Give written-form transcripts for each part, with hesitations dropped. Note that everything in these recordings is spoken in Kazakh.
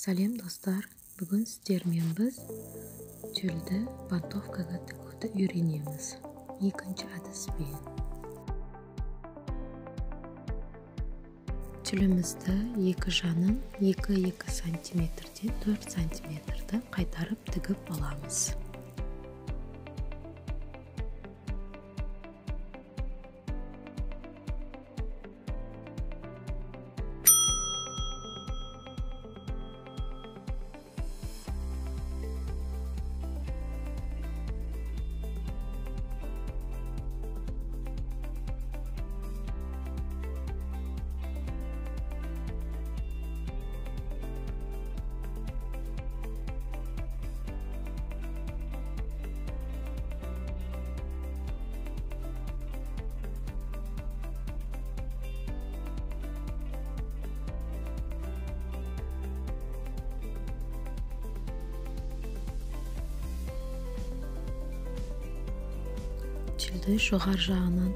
Сәлем достар, бүгін сіздермен біз тюльді бантовкаға тігуді үйренеміз. Екінші әдіспен. Тюлімізді екі жанын 2-2 сантиметрден 4 сантиметрді қайтарып тігіп аламыз. Тюльді жоғар жағынан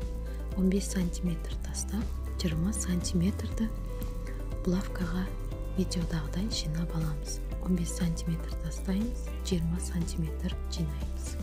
15 сантиметр тастап, 20 сантиметрді булавкаға видеодағыдай жинап аламыз. 15 сантиметр тастаймыз, 20 сантиметр жинаймыз.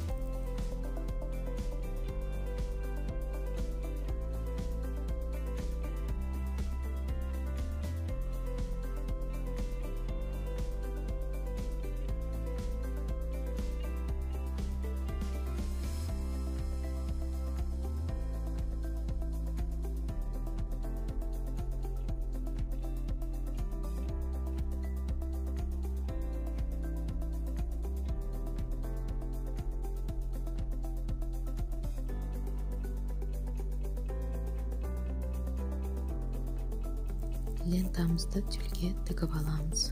Лентамызды тюльге тігіп аламыз.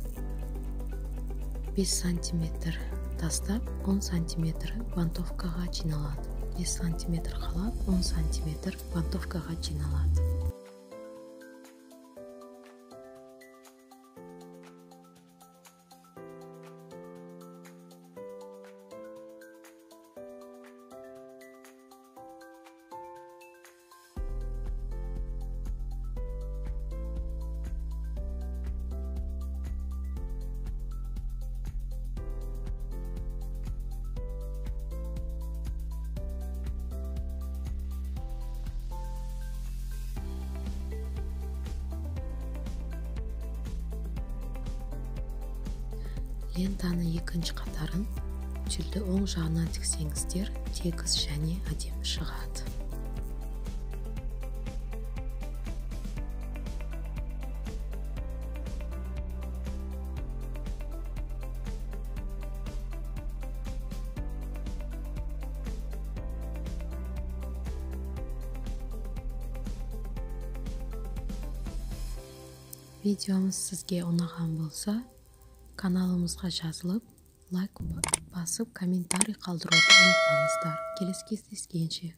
5 сантиметр тастап, 10 сантиметр бантовкаға жиналады. 5 сантиметр қалап, 10 сантиметр бантовкаға жиналады. Лентаны екінші қатарын тюльді оң жағынан тіксеңіздер, тегіс және әдемі шығады. Видеомыз сізге ұнаған болса, каналымызға жазылып, лайк басып, комментарий қалдыруды ұмытпаңыздар. Келесі кездескенше.